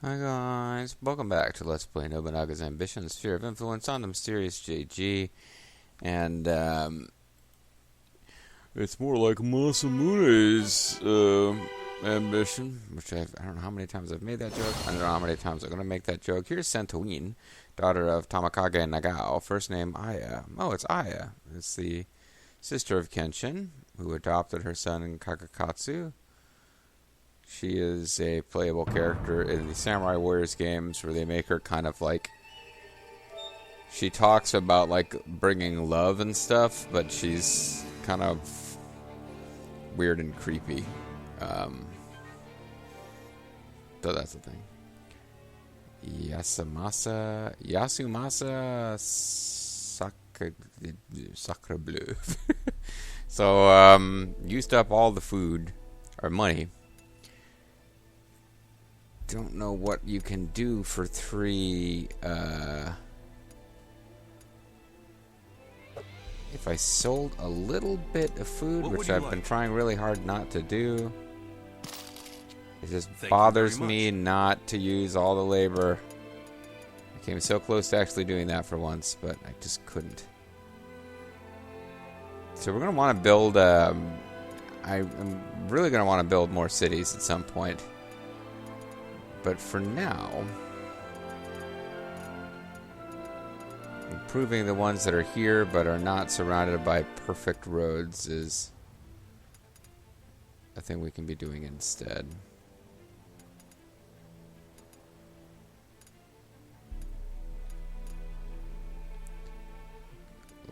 Hi guys, welcome back to Let's Play Nobunaga's Ambition, Sphere of Influence on the Mysterious JG, and it's more like Masamune's ambition, which I don't know how many times I've made that joke. I don't know how many times I'm going to make that joke. Here's Sentouine, daughter of Tamakage Nagao, first name Aya. Oh, it's Aya. It's the sister of Kenshin, who adopted her son in Kakakatsu. She is a playable character in the Samurai Warriors games where they make her kind of like... She talks about like bringing love and stuff, but she's kind of weird and creepy. So that's the thing. Yasumasa Sacre Bleu. So, used up all the food, or money. Don't know what you can do for 3, if I sold a little bit of food, which I've been trying really hard not to do. It just bothers me not to use all the labor. I came so close to actually doing that for once, but I just couldn't. So we're going to want to build, I'm really going to want to build more cities at some point. But for now, improving the ones that are here but are not surrounded by perfect roads is a thing we can be doing instead.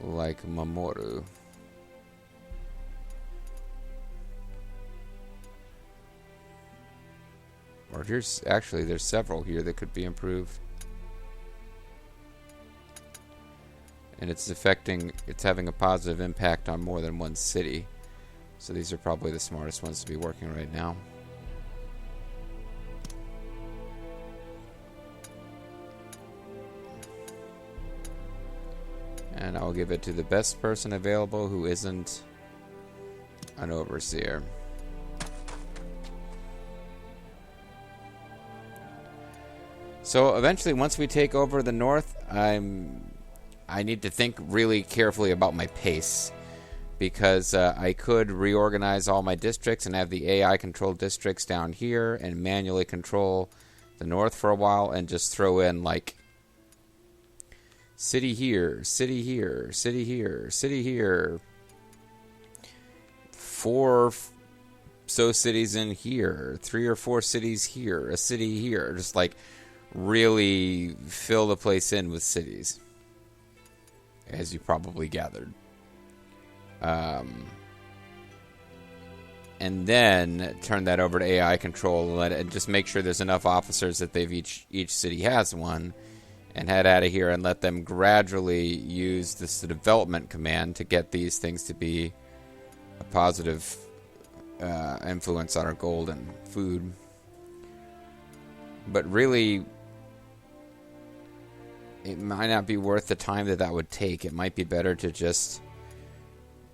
Like Mamoru. Or here's actually there's several here that could be improved. And it's having a positive impact on more than one city. So these are probably the smartest ones to be working right now. And I'll give it to the best person available who isn't an overseer. So eventually, once we take over the north, I need to think really carefully about my pace, because I could reorganize all my districts and have the AI control districts down here and manually control the north for a while and just throw in like city here, city here, city here, city here, 4 cities in here, 3 or 4 cities here, a city here, just like really fill the place in with cities, as you probably gathered. And then turn that over to AI control and just make sure there's enough officers that each city has one, and head out of here and let them gradually use this development command to get these things to be a positive influence on our gold and food. But really, it might not be worth the time that would take. It might be better to just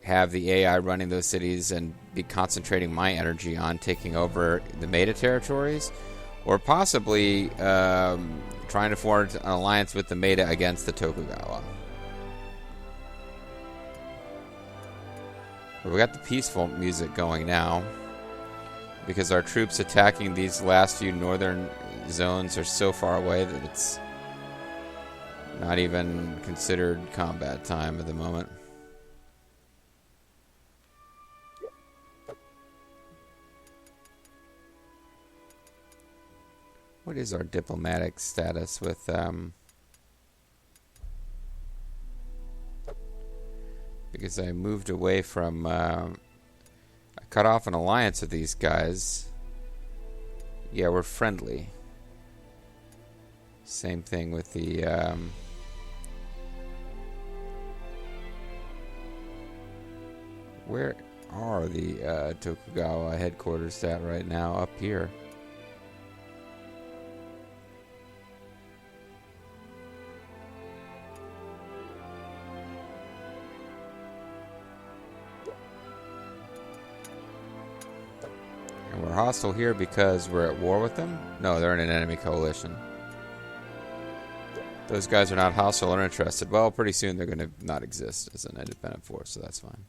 have the AI running those cities and be concentrating my energy on taking over the Maeda territories, or possibly trying to form an alliance with the Maeda against the Tokugawa. But we got the peaceful music going now, because our troops attacking these last few northern zones are so far away that it's not even considered combat time at the moment. What is our diplomatic status with because I moved away from I cut off an alliance with these guys. Yeah, we're friendly. Same thing with the where are the Tokugawa headquarters at right now? Up here. hostile here because we're at war with them? No, they're in an enemy coalition. Those guys are not hostile or interested. Well, pretty soon they're going to not exist as an independent force, so that's fine.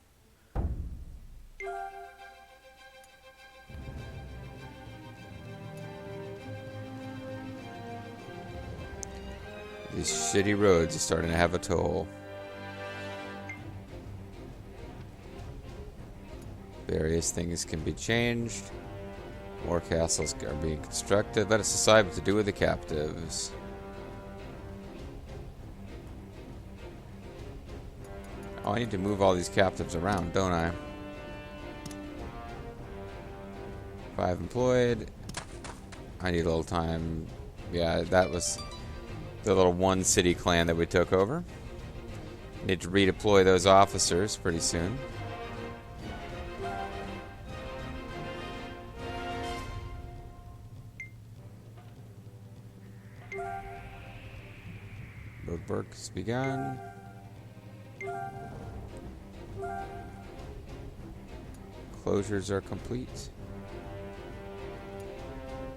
These shitty roads are starting to have a toll. Various things can be changed. More castles are being constructed. Let us decide what to do with the captives. Oh, I need to move all these captives around, don't I? 5 employed. I need a little time. Yeah, that was the little one city clan that we took over. Need to redeploy those officers pretty soon. Road work has begun. Closures are complete.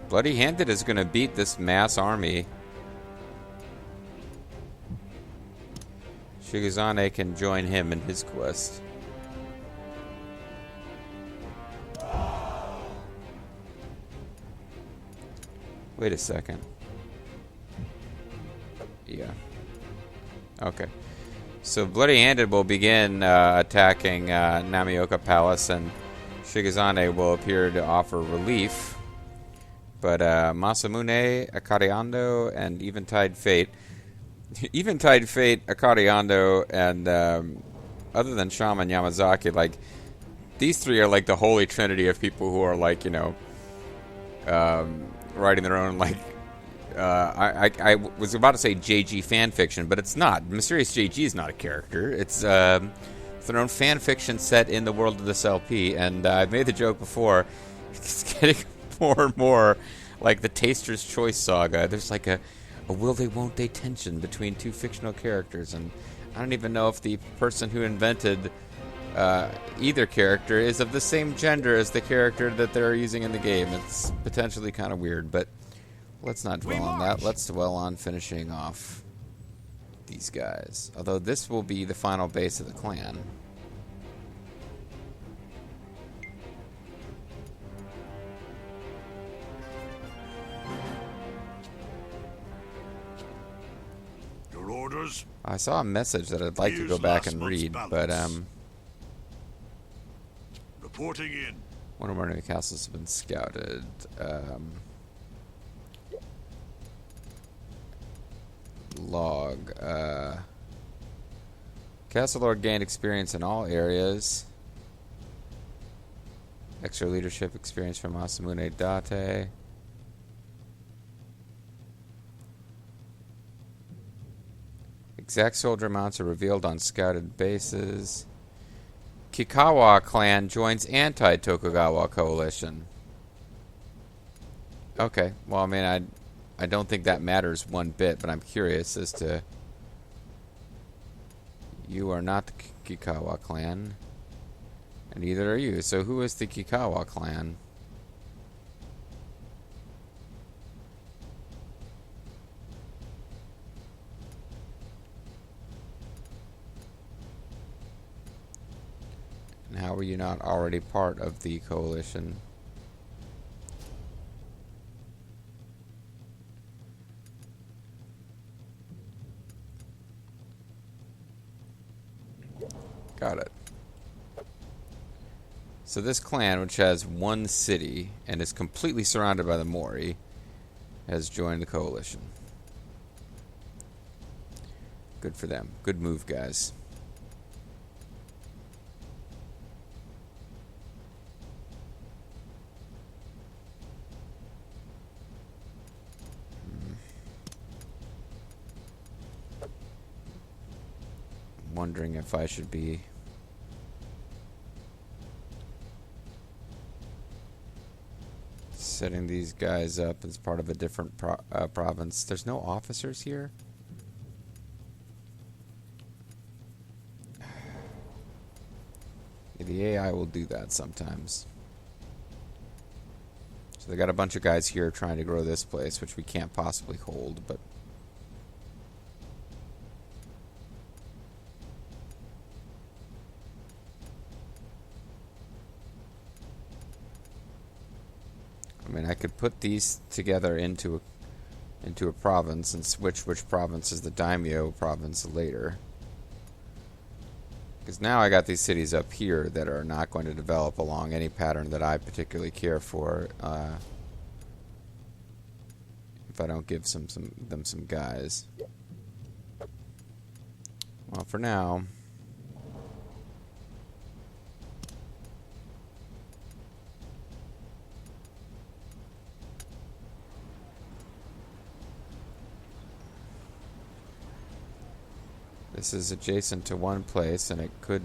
Bloody Handed is going to beat this mass army. Shigezane can join him in his quest. Wait a second. Yeah. Okay. So Bloody Handed will begin attacking Namioka Palace, and Shigezane will appear to offer relief. But Masamune, Akariando, and Eventide Fate... Eventide Fate, Akariando, and other than Shaman Yamazaki, like, these three are like the holy trinity of people who are like, you know, writing their own, like, I was about to say JG fan fiction, but it's not. Mysterious JG is not a character. It's their own fan fiction set in the world of this LP, and I've made the joke before. It's getting more and more like the Taster's Choice saga. There's like a will they, won't they tension between two fictional characters, and I don't even know if the person who invented either character is of the same gender as the character that they're using in the game. It's potentially kind of weird, but let's not dwell on that. Let's dwell on finishing off these guys. Although this will be the final base of the clan. Your orders? I saw a message that I'd like to go back and read, but reporting in. one of our new castles has been scouted. Log. Castle Lord gained experience in all areas. Extra leadership experience from Masamune Date. Exact soldier amounts are revealed on scouted bases. Kikawa clan joins anti-Tokugawa coalition. Okay, well, I mean, I don't think that matters one bit, but I'm curious as to... You are not the Kikawa clan, and neither are you. So who is the Kikawa clan? And how are you not already part of the coalition? Got it. So this clan, which has one city and is completely surrounded by the Mori, has joined the coalition. Good for them. Good move, guys. Wondering if I should be setting these guys up as part of a different province. There's no officers here? The AI will do that sometimes. So they got a bunch of guys here trying to grow this place, which we can't possibly hold, but... I mean, I could put these together into a province and switch which province is the daimyo province later. Because now I got these cities up here that are not going to develop along any pattern that I particularly care for. If I don't give them some guys. Well, for now. This is adjacent to one place, and it could...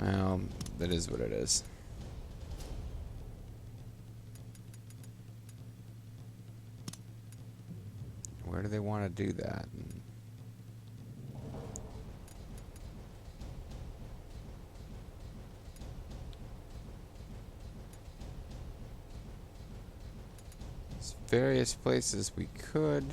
Well, that is what it is. Where do they want to do that? There's various places we could.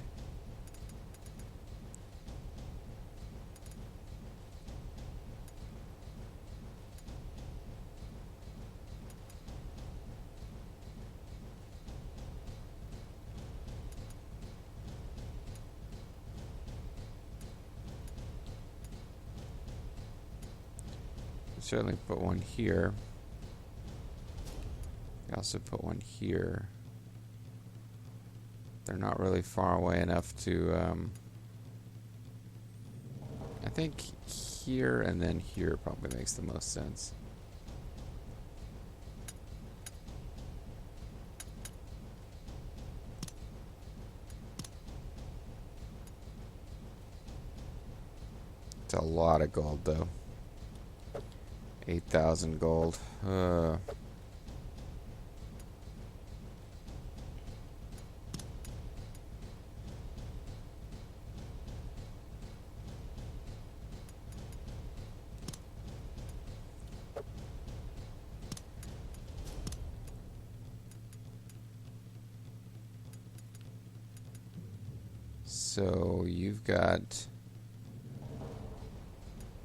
Certainly put one here. I also put one here. They're not really far away enough to, I think here and then here probably makes the most sense. It's a lot of gold though. 8,000 gold. So you've got...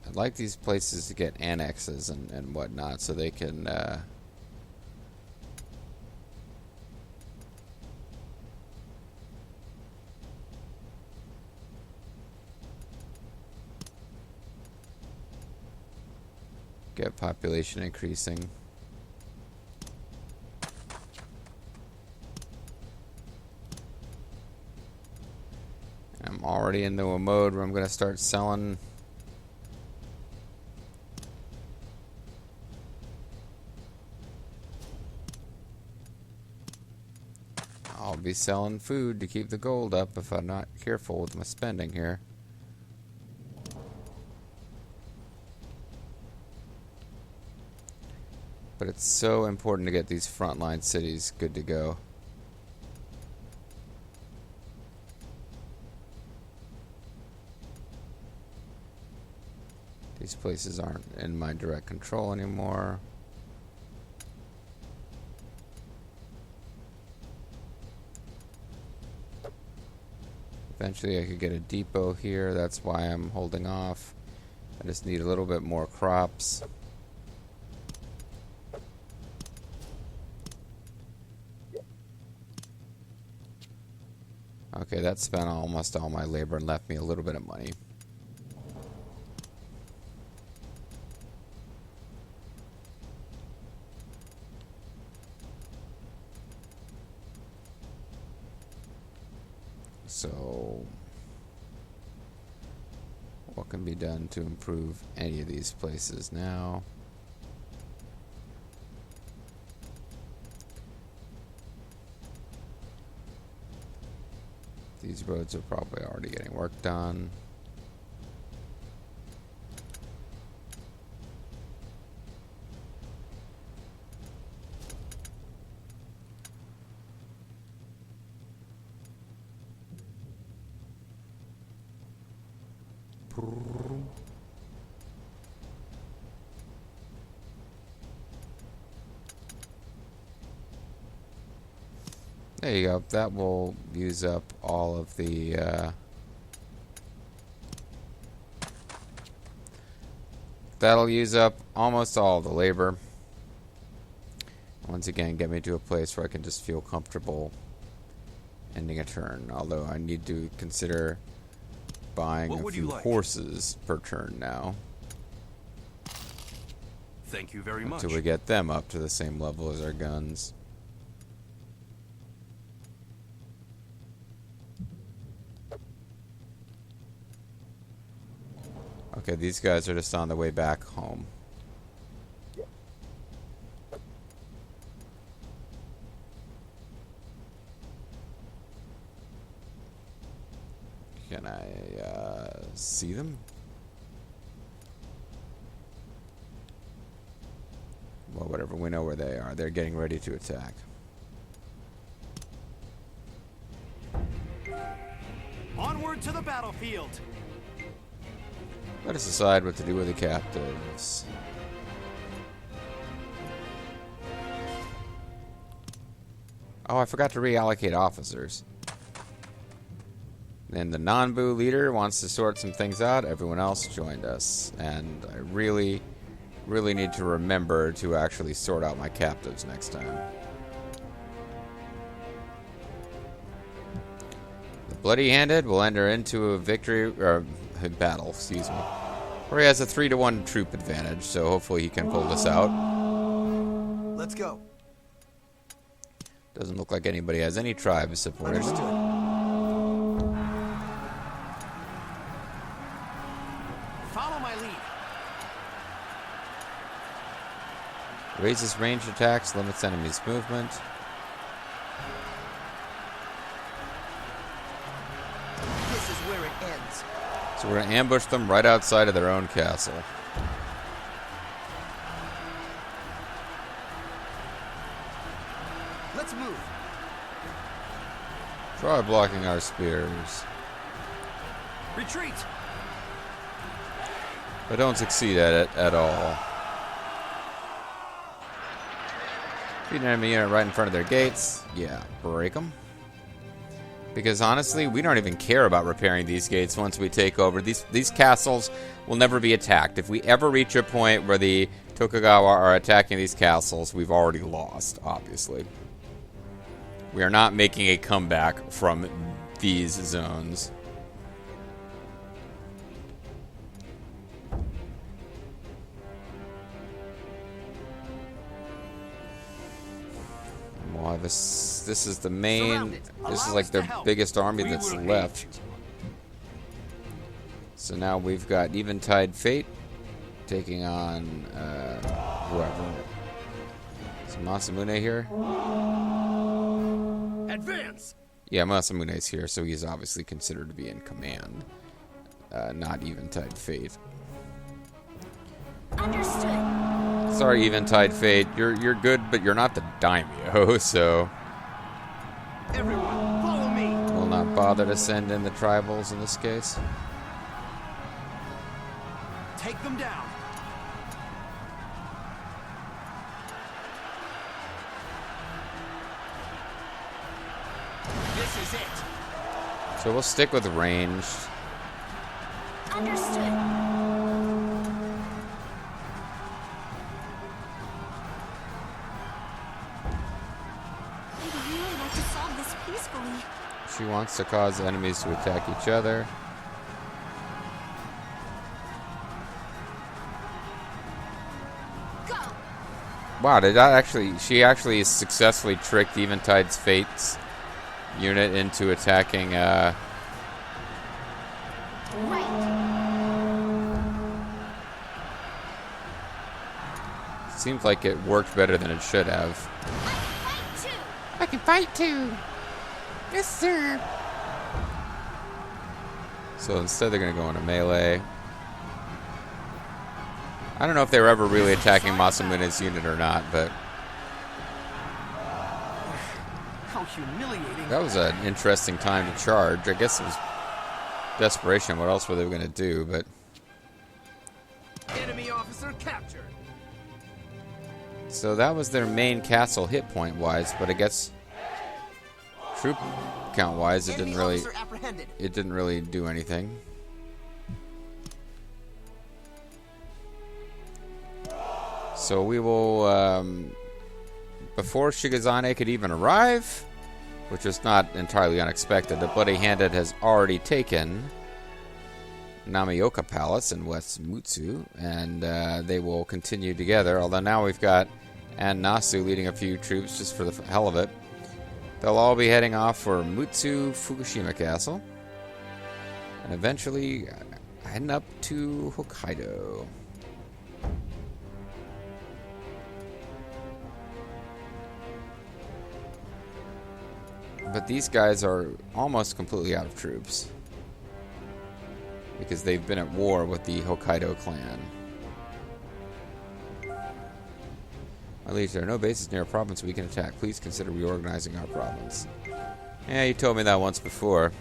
I'd like these places to get annexes and whatnot so they can get population increasing. I'm already into a mode where I'm going to start selling I'll be selling food to keep the gold up if I'm not careful with my spending here. But it's so important to get these frontline cities good to go. These places aren't in my direct control anymore. Eventually I could get a depot here, that's why I'm holding off. I just need a little bit more crops. Okay, that spent almost all my labor and left me a little bit of money. So, what can be done to improve any of these places now? These roads are probably already getting work done. There you go. That will use up all of the... that'll use up almost all the labor. Once again, get me to a place where I can just feel comfortable ending a turn. Although I need to consider buying a few horses per turn now. Thank you very much. Until we get them up to the same level as our guns. Okay, these guys are just on the way back home. Can I see them? Well, whatever. We know where they are. They're getting ready to attack. Onward to the battlefield. Let us decide what to do with the captives. Oh, I forgot to reallocate officers. And the non-boo leader wants to sort some things out. Everyone else joined us. And I really, really need to remember to actually sort out my captives next time. The bloody-handed will enter into a victory, or a battle, excuse me. Where he has a 3-to-1 troop advantage, so hopefully he can pull this out. Let's go. Doesn't look like anybody has any tribe supporters. Follow my lead. Raises ranged attacks, limits enemies' movement. This is where it ends. So we're going to ambush them right outside of their own castle. Let's move. Try blocking our spears. Retreat. But don't succeed at it at all. Beat an enemy unit right in front of their gates. Yeah, break them. Because honestly, we don't even care about repairing these gates once we take over. These castles will never be attacked. If we ever reach a point where the Tokugawa are attacking these castles, we've already lost, obviously. We are not making a comeback from these zones. Well, this is the main. This is like their biggest army that's left. So now we've got Eventide Fate taking on whoever. Is Masamune here? Advance. Yeah, Masamune's here, so he's obviously considered to be in command. Not Eventide Fate. Understood. Sorry, Eventide Fate. You're good, but you're not the daimyo, so Everyone, follow me. we'll not bother to send in the tribals in this case. Take them down. This is it. So we'll stick with ranged. Understood. I'd really like to solve this peacefully. She wants to cause enemies to attack each other. Go. Wow, did that actually... She actually successfully tricked Eventide's Fate's unit into attacking, Right. Seems like it worked better than it should have. Fight too. I can fight too! Yes, sir! So instead they're going to go into melee. I don't know if they were ever really attacking Masamune's unit or not, but... How humiliating. that was an interesting time to charge. I guess it was desperation. What else were they going to do? But Enemy officer captured. so that was their main castle hit point wise, but I guess troop count wise it Enemy didn't really officer apprehended. do anything. So we will before Shigazane could even arrive, which was not entirely unexpected, the Bloody Handed has already taken Namioka Palace in West Mutsu, and they will continue together, although now we've got An Nasu leading a few troops just for the hell of it. They'll all be heading off for Mutsu Fukushima Castle, and eventually heading up to Hokkaido. But these guys are almost completely out of troops, because they've been at war with the Hokkaido clan. My liege, there are no bases near a province we can attack. Please consider reorganizing our province. Yeah, you told me that once before,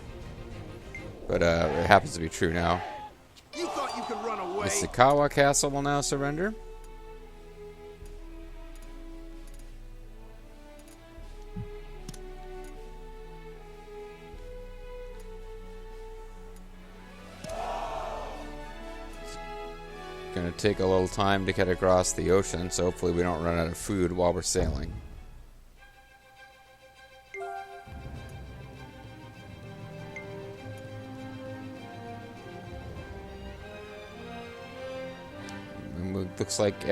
but it happens to be true now. You thought you could run away? Ishikawa Castle will now surrender. Going to take a little time to get across the ocean, so hopefully we don't run out of food while we're sailing. And it looks like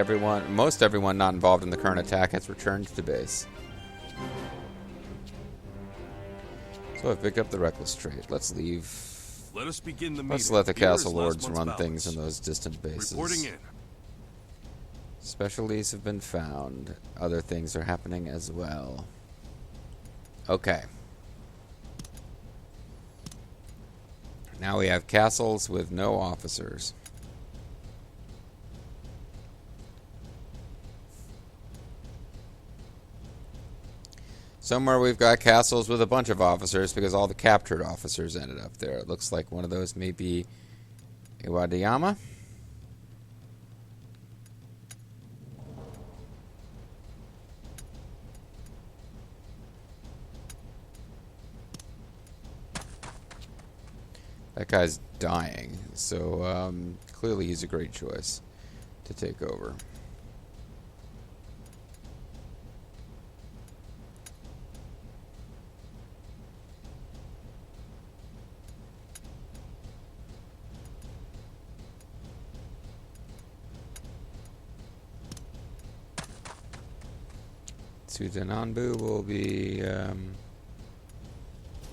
most everyone not involved in the current attack has returned to base. So I've picked up the reckless trait. Let's leave. Let us begin the meeting. Let's let the Here is castle last lords month's run balance. things in those distant bases. Reporting in. Specialties have been found. Other things are happening as well. Okay. Now we have castles with no officers. Somewhere we've got castles with a bunch of officers because all the captured officers ended up there. It looks like one of those may be Iwadayama. That guy's dying, so clearly he's a great choice to take over. Tsudananbu will be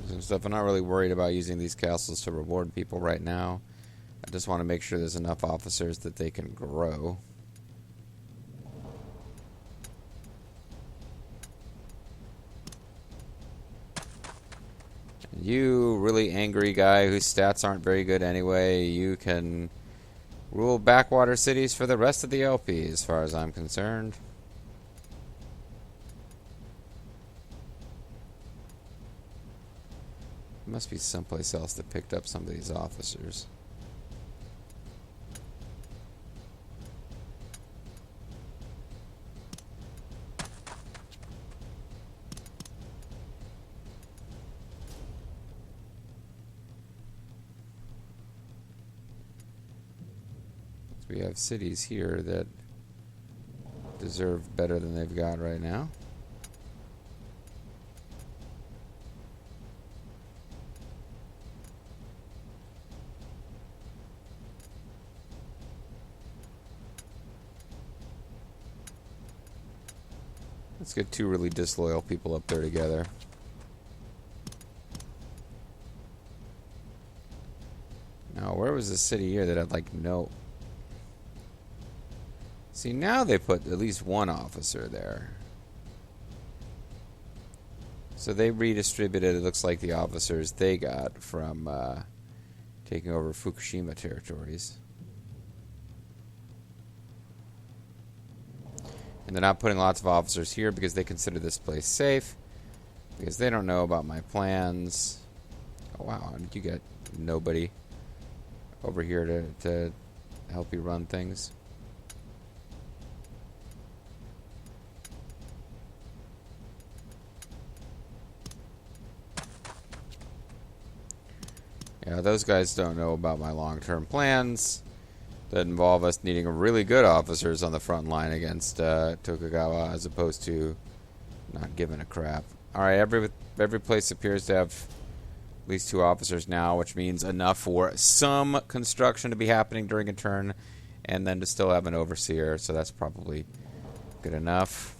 some stuff. I'm not really worried about using these castles to reward people right now. I just want to make sure there's enough officers that they can grow. You really angry guy whose stats aren't very good anyway, you can rule backwater cities for the rest of the LP as far as I'm concerned. Must be someplace else that picked up some of these officers. We have cities here that deserve better than they've got right now. Let's get two really disloyal people up there together. Now, where was the city here that had, like, no... See, now they put at least one officer there. So they redistributed, it looks like, the officers they got from taking over Fukushima territories. And they're not putting lots of officers here because they consider this place safe. Because they don't know about my plans. Oh, wow. How did you get nobody over here to help you run things. Yeah, those guys don't know about my long-term plans that involve us needing really good officers on the front line against Tokugawa, as opposed to not giving a crap. Alright, every place appears to have at least 2 officers now, which means enough for some construction to be happening during a turn, and then to still have an overseer, so that's probably good enough.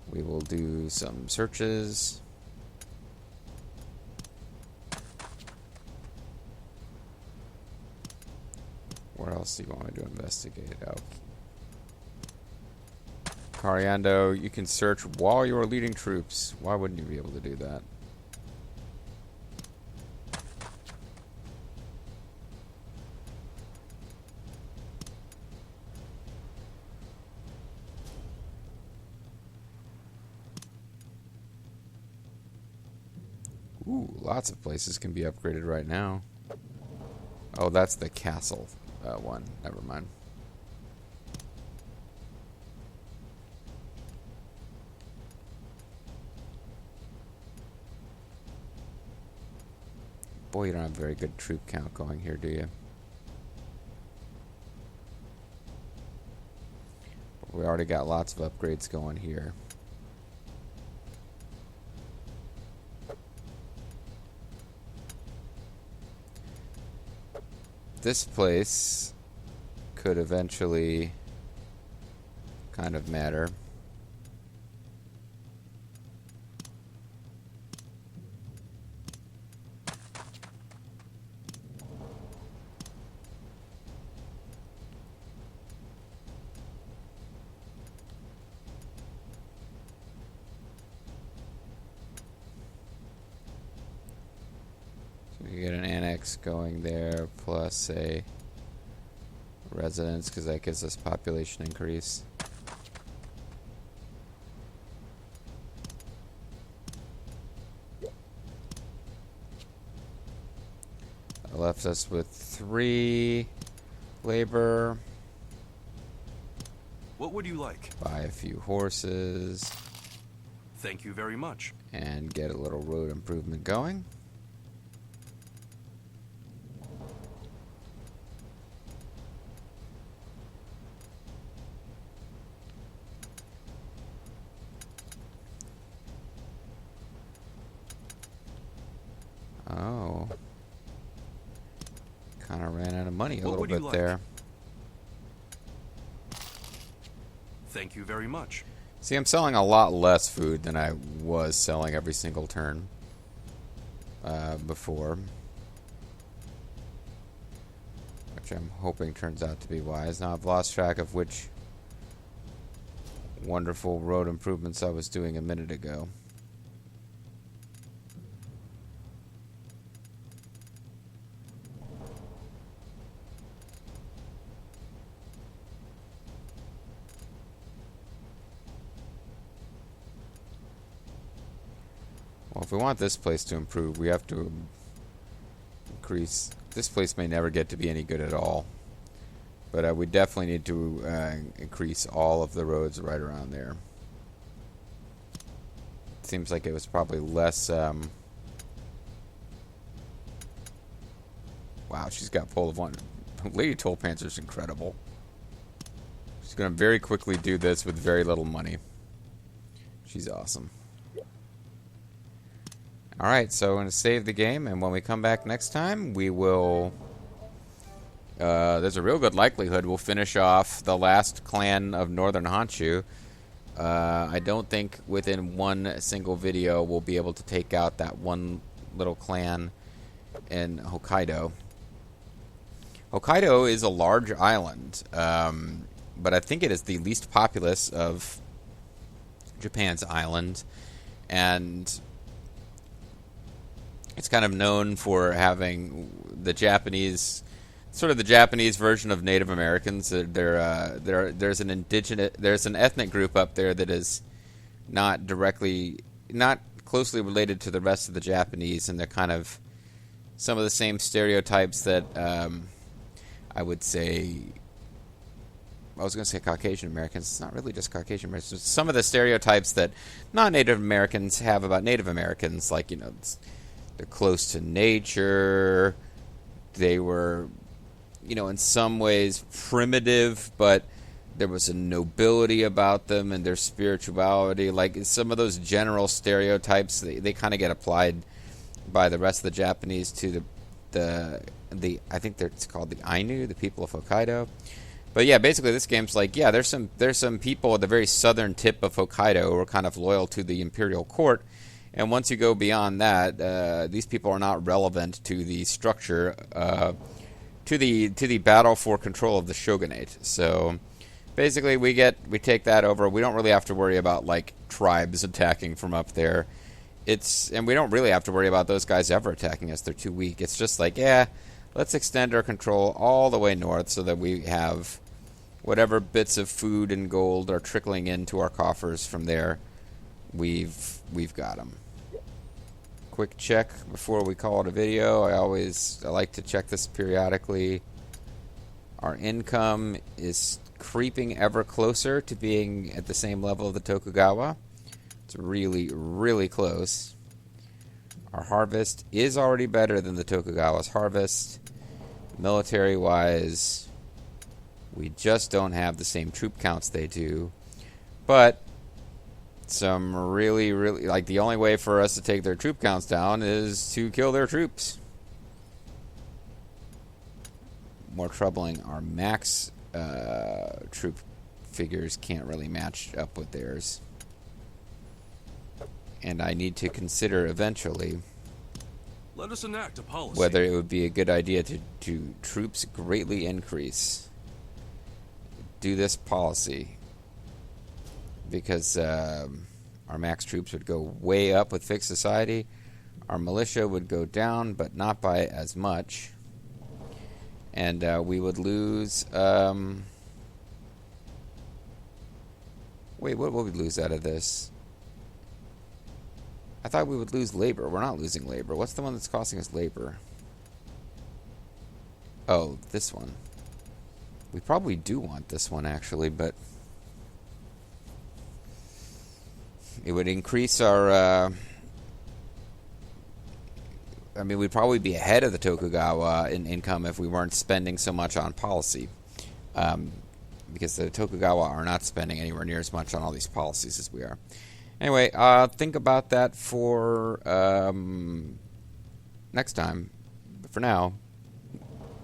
We will do some searches. Where else do you want me to investigate? Oh. Cariando, you can search while you are leading troops. Why wouldn't you be able to do that? Ooh, lots of places can be upgraded right now. Oh, that's the castle one. Never mind. Boy, you don't have a very good troop count going here, do you? We already got lots of upgrades going here. This place could eventually kind of matter. You get an annex going there, plus a residence, because that gives us population increase. That left us with 3 labor. What would you like? Buy a few horses. Thank you very much. And get a little road improvement going. Oh. Kind of ran out of money a little bit there. Thank you very much. See, I'm selling a lot less food than I was selling every single turn before. Which I'm hoping turns out to be wise. Now I've lost track of which wonderful road improvements I was doing a minute ago. Well, if we want this place to improve, we have to increase. This place may never get to be any good at all, but we definitely need to increase all of the roads right around there. It seems like it was probably less. Wow, she's got pole of one. Lady Tollpanzer's incredible. She's going to very quickly do this with very little money. She's awesome. Alright, so I'm going to save the game, and when we come back next time, we will... there's a real good likelihood we'll finish off the last clan of Northern Honshu. I don't think within one single video we'll be able to take out that one little clan in Hokkaido. Hokkaido is a large island, but I think it is the least populous of Japan's island, and it's kind of known for having the Japanese, sort of the Japanese version of Native Americans. There's an ethnic group up there that is not closely related to the rest of the Japanese, and they're kind of some of the same stereotypes that I would say. I was going to say Caucasian Americans. It's not really just Caucasian Americans. It's some of the stereotypes that non-Native Americans have about Native Americans, like, you know, they're close to nature. They were, you know, in some ways primitive, but there was a nobility about them and their spirituality. Like, some of those general stereotypes, they kind of get applied by the rest of the Japanese to the I think it's called the Ainu, the people of Hokkaido. But yeah, basically this game's like, yeah, there's some people at the very southern tip of Hokkaido who are kind of loyal to the imperial court, and once you go beyond that, these people are not relevant to the structure, to the battle for control of the shogunate. So basically, we take that over. We don't really have to worry about like tribes attacking from up there. And we don't really have to worry about those guys ever attacking us. They're too weak. It's just like, yeah, let's extend our control all the way north so that we have whatever bits of food and gold are trickling into our coffers from there. We've got them. Quick check before we call it a video. I like to check this periodically. Our income is creeping ever closer to being at the same level of the Tokugawa. It's really, really close. Our harvest is already better than the Tokugawa's harvest. Military-wise, we just don't have the same troop counts they do. But some really, really... like, the only way for us to take their troop counts down is to kill their troops. More troubling, our max troop figures can't really match up with theirs. And I need to consider eventually Let us enact a policy. whether it would be a good idea to troops greatly increase. Do this policy. Because our max troops would go way up with fixed society. Our militia would go down, but not by as much. And we would lose... wait, what would we lose out of this? I thought we would lose labor. We're not losing labor. What's the one that's costing us labor? Oh, this one. We probably do want this one, actually, but it would increase our... I mean, we'd probably be ahead of the Tokugawa in income if we weren't spending so much on policy. Because the Tokugawa are not spending anywhere near as much on all these policies as we are. Anyway, think about that for next time. But for now,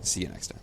see you next time.